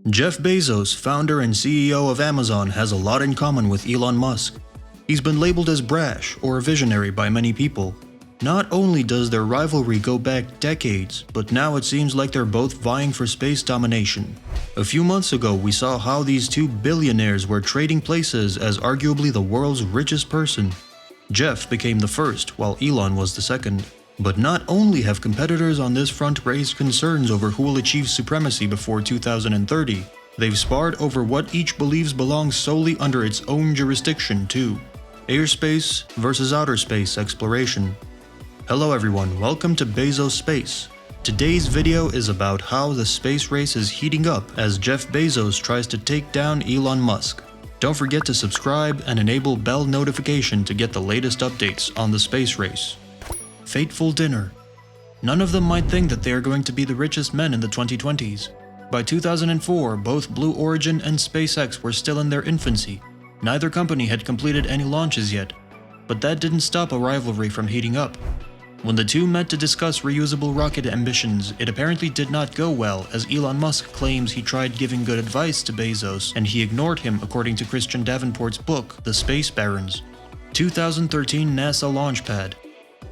Jeff Bezos, founder and CEO of Amazon, has a lot in common with Elon Musk. He's been labeled as brash or a visionary by many people. Not only does their rivalry go back decades, but now it seems like they're both vying for space domination. A few months ago, we saw how these two billionaires were trading places as arguably the world's richest person. Jeff became the first, while Elon was the second. But not only have competitors on this front raised concerns over who will achieve supremacy before 2030, they've sparred over what each believes belongs solely under its own jurisdiction too. Airspace versus outer space exploration. Hello everyone, welcome to Bezos Space. Today's video is about how the space race is heating up as Jeff Bezos tries to take down Elon Musk. Don't forget to subscribe and enable bell notification to get the latest updates on the space race. Fateful dinner. None of them might think that they are going to be the richest men in the 2020s. By 2004, both Blue Origin and SpaceX were still in their infancy. Neither company had completed any launches yet. But that didn't stop a rivalry from heating up. When the two met to discuss reusable rocket ambitions, it apparently did not go well, as Elon Musk claims he tried giving good advice to Bezos and he ignored him, according to Christian Davenport's book, The Space Barons. 2013 NASA launch pad.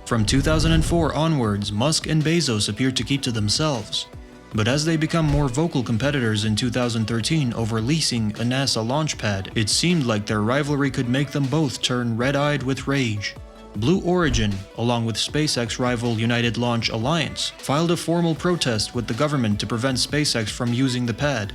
From 2004 onwards, Musk and Bezos appeared to keep to themselves. But as they become more vocal competitors in 2013 over leasing a NASA launch pad, it seemed like their rivalry could make them both turn red-eyed with rage. Blue Origin, along with SpaceX rival United Launch Alliance, filed a formal protest with the government to prevent SpaceX from using the pad.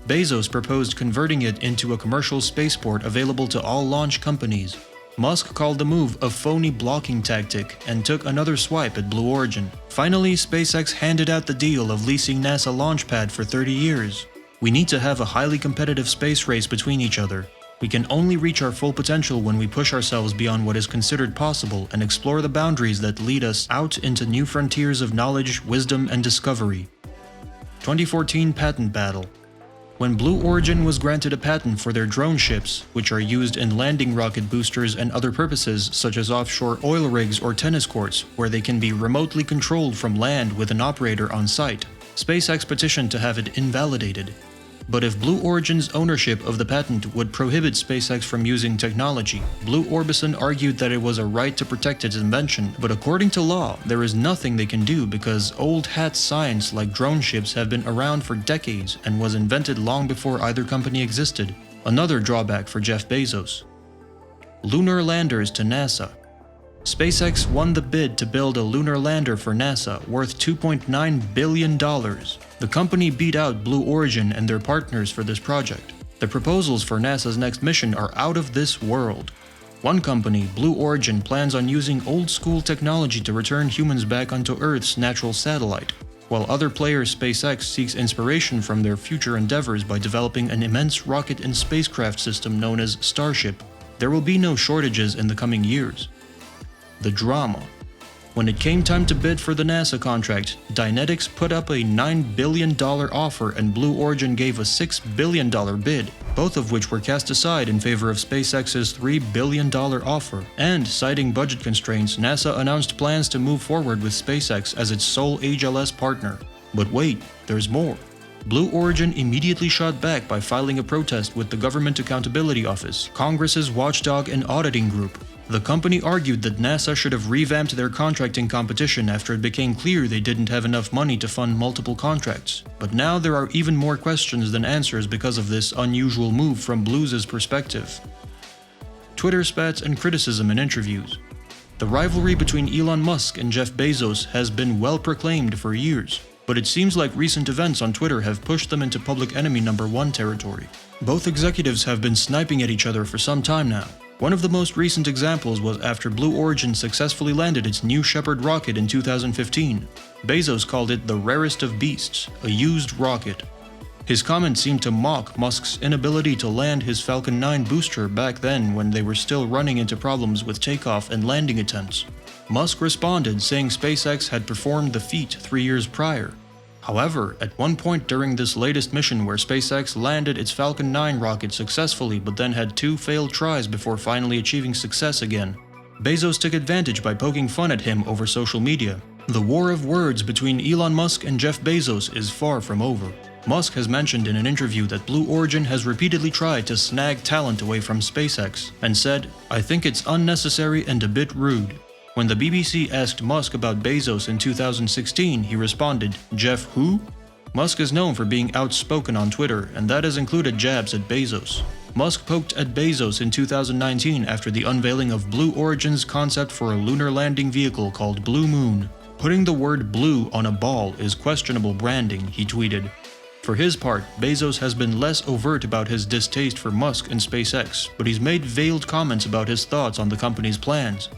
Bezos proposed converting it into a commercial spaceport available to all launch companies. Musk called the move a phony blocking tactic and took another swipe at Blue Origin. Finally, SpaceX handed out the deal of leasing NASA Launchpad for 30 years. We need to have a highly competitive space race between each other. We can only reach our full potential when we push ourselves beyond what is considered possible and explore the boundaries that lead us out into new frontiers of knowledge, wisdom, and discovery. 2014 Patent Battle. When Blue Origin was granted a patent for their drone ships, which are used in landing rocket boosters and other purposes such as offshore oil rigs or tennis courts, where they can be remotely controlled from land with an operator on site, SpaceX petitioned to have it invalidated. But if Blue Origin's ownership of the patent would prohibit SpaceX from using technology, Blue Orbison argued that it was a right to protect its invention, but according to law, there is nothing they can do because old hat science like drone ships have been around for decades and was invented long before either company existed. Another drawback for Jeff Bezos. Lunar landers to NASA. SpaceX won the bid to build a lunar lander for NASA worth $2.9 billion. The company beat out Blue Origin and their partners for this project. The proposals for NASA's next mission are out of this world. One company, Blue Origin, plans on using old-school technology to return humans back onto Earth's natural satellite, while other player SpaceX seeks inspiration from their future endeavors by developing an immense rocket and spacecraft system known as Starship. There will be no shortages in the coming years. The drama. When it came time to bid for the NASA contract, Dynetics put up a $9 billion offer and Blue Origin gave a $6 billion bid, both of which were cast aside in favor of SpaceX's $3 billion offer. And, citing budget constraints, NASA announced plans to move forward with SpaceX as its sole HLS partner. But wait, there's more. Blue Origin immediately shot back by filing a protest with the Government Accountability Office, Congress's watchdog and auditing group. The company argued that NASA should have revamped their contracting competition after it became clear they didn't have enough money to fund multiple contracts. But now there are even more questions than answers because of this unusual move from Blue's perspective. Twitter spats and criticism in interviews. The rivalry between Elon Musk and Jeff Bezos has been well proclaimed for years, but it seems like recent events on Twitter have pushed them into public enemy number one territory. Both executives have been sniping at each other for some time now. One of the most recent examples was after Blue Origin successfully landed its New Shepard rocket in 2015. Bezos called it the rarest of beasts, a used rocket. His comments seemed to mock Musk's inability to land his Falcon 9 booster back then when they were still running into problems with takeoff and landing attempts. Musk responded saying SpaceX had performed the feat 3 years prior. However, at one point during this latest mission where SpaceX landed its Falcon 9 rocket successfully but then had 2 failed tries before finally achieving success again, Bezos took advantage by poking fun at him over social media. The war of words between Elon Musk and Jeff Bezos is far from over. Musk has mentioned in an interview that Blue Origin has repeatedly tried to snag talent away from SpaceX, and said, "I think it's unnecessary and a bit rude." When the BBC asked Musk about Bezos in 2016, he responded, "Jeff who?" Musk is known for being outspoken on Twitter, and that has included jabs at Bezos. Musk poked at Bezos in 2019 after the unveiling of Blue Origin's concept for a lunar landing vehicle called Blue Moon. "Putting the word blue on a ball is questionable branding," he tweeted. For his part, Bezos has been less overt about his distaste for Musk and SpaceX, but he's made veiled comments about his thoughts on the company's plans.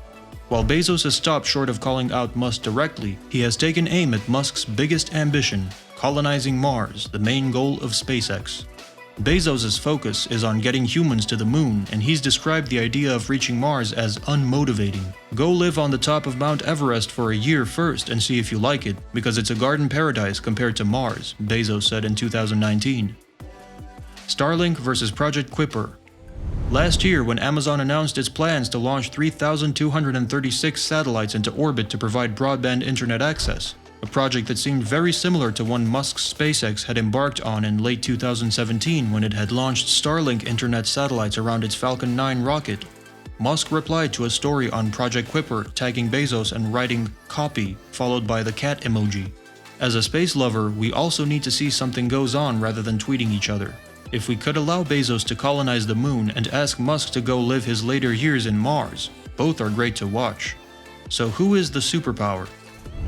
While Bezos has stopped short of calling out Musk directly, he has taken aim at Musk's biggest ambition, colonizing Mars, the main goal of SpaceX. Bezos' focus is on getting humans to the moon, and he's described the idea of reaching Mars as unmotivating. "Go live on the top of Mount Everest for a year first and see if you like it, because it's a garden paradise compared to Mars," Bezos said in 2019. Starlink versus Project Kuiper. Last year, when Amazon announced its plans to launch 3,236 satellites into orbit to provide broadband internet access, a project that seemed very similar to one Musk's SpaceX had embarked on in late 2017 when it had launched Starlink internet satellites around its Falcon 9 rocket, Musk replied to a story on Project Kuiper, tagging Bezos and writing "copy" followed by the cat emoji. "As a space lover, we also need to see something goes on rather than tweeting each other. If we could allow Bezos to colonize the moon and ask Musk to go live his later years in Mars, both are great to watch." So who is the superpower?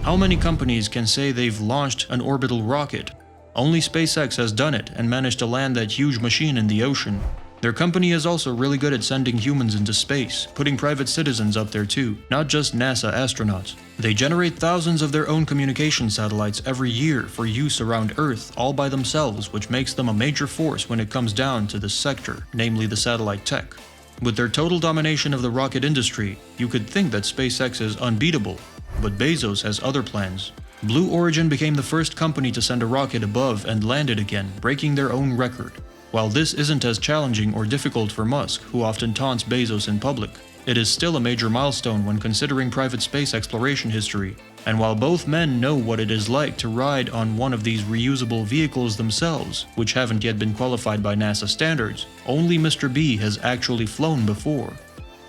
How many companies can say they've launched an orbital rocket? Only SpaceX has done it and managed to land that huge machine in the ocean. Their company is also really good at sending humans into space, putting private citizens up there too, not just NASA astronauts. They generate thousands of their own communication satellites every year for use around Earth all by themselves, which makes them a major force when it comes down to this sector, namely the satellite tech. With their total domination of the rocket industry, you could think that SpaceX is unbeatable, but Bezos has other plans. Blue Origin became the first company to send a rocket above and land it again, breaking their own record. While this isn't as challenging or difficult for Musk, who often taunts Bezos in public, it is still a major milestone when considering private space exploration history. And while both men know what it is like to ride on one of these reusable vehicles themselves, which haven't yet been qualified by NASA standards, only Mr. B has actually flown before.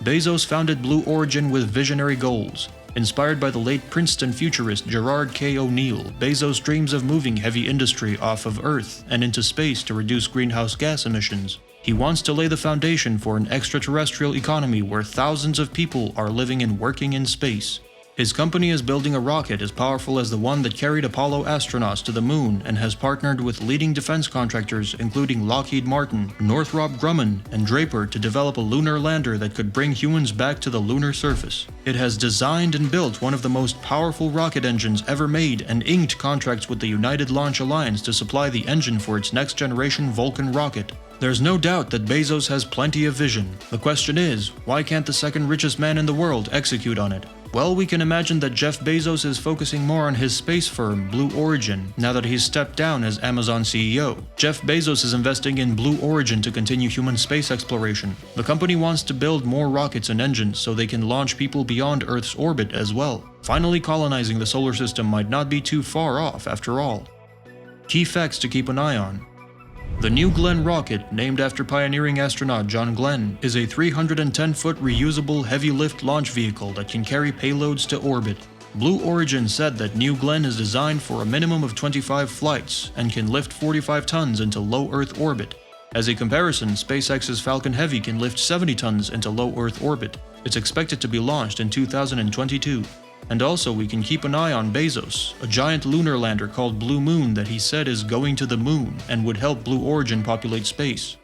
Bezos founded Blue Origin with visionary goals. Inspired by the late Princeton futurist Gerard K. O'Neill, Bezos dreams of moving heavy industry off of Earth and into space to reduce greenhouse gas emissions. He wants to lay the foundation for an extraterrestrial economy where thousands of people are living and working in space. His company is building a rocket as powerful as the one that carried Apollo astronauts to the moon and has partnered with leading defense contractors including Lockheed Martin, Northrop Grumman, and Draper to develop a lunar lander that could bring humans back to the lunar surface. It has designed and built one of the most powerful rocket engines ever made and inked contracts with the United Launch Alliance to supply the engine for its next-generation Vulcan rocket. There's no doubt that Bezos has plenty of vision. The question is, why can't the second richest man in the world execute on it? Well, we can imagine that Jeff Bezos is focusing more on his space firm, Blue Origin, now that he's stepped down as Amazon CEO. Jeff Bezos is investing in Blue Origin to continue human space exploration. The company wants to build more rockets and engines so they can launch people beyond Earth's orbit as well. Finally colonizing the solar system might not be too far off after all. Key facts to keep an eye on. The New Glenn rocket, named after pioneering astronaut John Glenn, is a 310-foot reusable heavy-lift launch vehicle that can carry payloads to orbit. Blue Origin said that New Glenn is designed for a minimum of 25 flights and can lift 45 tons into low Earth orbit. As a comparison, SpaceX's Falcon Heavy can lift 70 tons into low Earth orbit. It's expected to be launched in 2022. And also, we can keep an eye on Bezos, a giant lunar lander called Blue Moon that he said is going to the moon and would help Blue Origin populate space.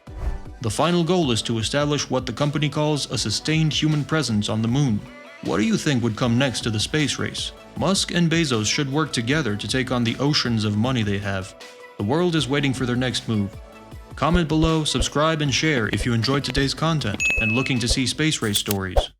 The final goal is to establish what the company calls a sustained human presence on the moon. What do you think would come next to the space race? Musk and Bezos should work together to take on the oceans of money they have. The world is waiting for their next move. Comment below, subscribe, and share if you enjoyed today's content and looking to see space race stories.